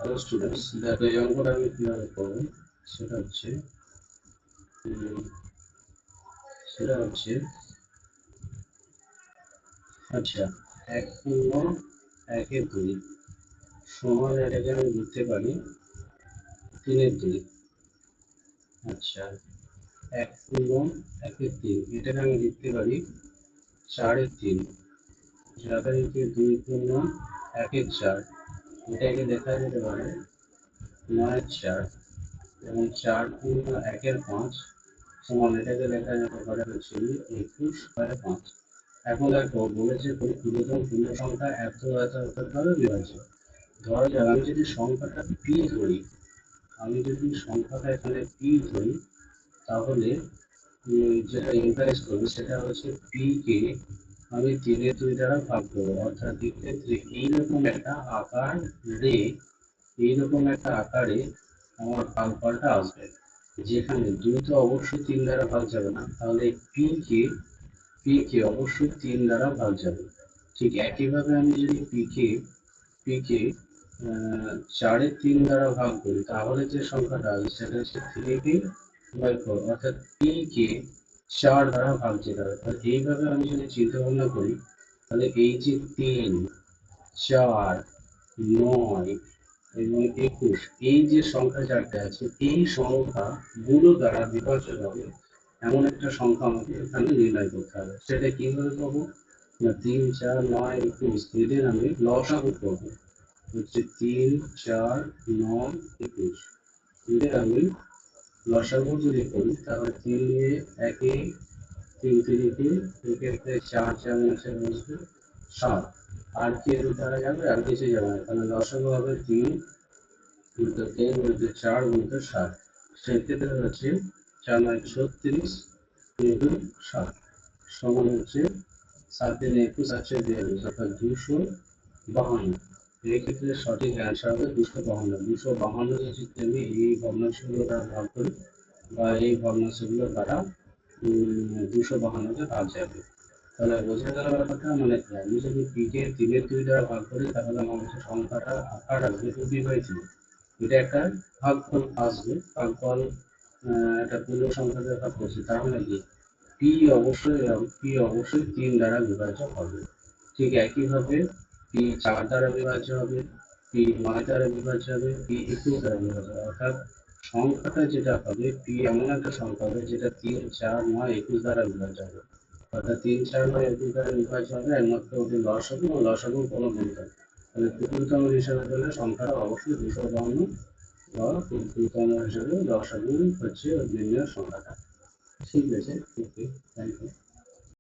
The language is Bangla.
হ্যালো স্টুডেন্টস, দেখো এই অঙ্কটা আমি কিভাবে করবো সেটা হচ্ছে উম, সেটা হচ্ছে আচ্ছা, 1.1-2 সমান এটাকে আমি লিখতে পারি 3-2। আচ্ছা, 1.1-3 এটাকে আমি লিখতে পারি 4-3। যাতে লিখে 2.1-4 এটাকে লেখা যেতে পারে 9-4 এবং 4.1-5 সমান এটাকে লেখা যেতে পারে হচ্ছে 21/5। এখন দেখো বলেছে কোনো ক্ষুদ্রতম পূর্ণ সংখ্যা এত এত এত ভাবে বিভাজ্য। ধরা যাক আমি যদি সংখ্যাটা পি ধরি, এখানে পি ধরি, তাহলে যেটা ইন্টারেস করবে সেটা হচ্ছে পি কে আমি 3/2 দ্বারা ভাগ করবো। অর্থাৎ এক্ষেত্রে এইরকম একটা আকারে আমার ভাগফলটা আসবে, যেখানে 2 তো অবশ্যই 3 দ্বারা ভাগ যাবে না, তাহলে পি কে অবশ্যই 3 দ্বারা ভাগ যাবে। ঠিক একইভাবে আমি যদি পি কে 4/3 দ্বারা ভাগ করি, তাহলে যে সংখ্যাটা আসবে সেটা হচ্ছে 3/4। অর্থাৎ পি কে 4 দ্বারা ভাগ যেতে হবে। তাহলে এইভাবে আমি যদি চিন্তা ভাবনা করি, তাহলে এই যে 3, 4, 9 এবং 21, এই যে সংখ্যা চারটে আছে, এই সংখ্যা গুলো দ্বারা বিভাজ্য হবে এমন একটা সংখ্যা আমাকে এখানে নির্ণয় করতে হবে। সেটা কিভাবে পাবো না, 3, 4, 9, 21 এদের আমি লসাগু করবো। হচ্ছে 3, 4, 9, 21 এদের আমি লসাগু যদি করি, তাহলে 3 দিয়ে 1-এ 3 3-কে এক্ষেত্রে 4 4 নিচে বসবে 7। আর কি এর দ্বারা যাবে, আর কিছু যাবে না, তাহলে লসাগু হবে 3 গুণিত 3 গুণিত 4 গুণিত 7। সেক্ষেত্রে হচ্ছে 4 9 36 ইন্টু 7 সমান হচ্ছে 7 3 21 আছে 22, অর্থাৎ 252। এই ক্ষেত্রে সঠিক অ্যান্সার হবে 252। 252 যদি আমি এই ভগ্নাংশগুলো দ্বারা ভাগ করি বা এই ভগ্নাংশগুলো দ্বারা 252-কে ভাগ যাবে। তাহলে বোঝা গেল ব্যাপারটা। মানে আমি যদি পিকে 3/2 দ্বারা ভাগ করি, তাহলে আমার হচ্ছে সংখ্যাটা আকার আসবে 2/3। এটা একটা ভাগফল আসবে, ভাগফল একটা পূর্ণ সংখ্যাকে ভাগ করছি, তাহলে কি পি অবশ্যই 3 দ্বারা বিভাজ্য হবে। ঠিক একইভাবে পি 4 দ্বারা বিভাজ্য হবে, পি 9 দ্বারা বিভাজ্য হবে, পি 21 দ্বারা বিভাজ্য হবে। অর্থাৎ সংখ্যাটা যেটা হবে, পি এমন একটা সংখ্যা হবে যেটা 3, 4, 9, 21 দ্বারা বিভাজ্য হবে। অর্থাৎ 3, 4, 9, 21 দ্বারা বিভাজ্য হবে একমাত্র ওদের লসাগু এবং লসাগুর কোনো গুণিতক। তাহলে ক্ষুদ্রতম হিসাবে পেলে সংখ্যাটা অবশ্যই 252 বা ক্ষুদ্রতম হিসাবে লসাগু হচ্ছে নির্ণয় সংখ্যাটা। ঠিক আছে, ওকে, থ্যাংক ইউ।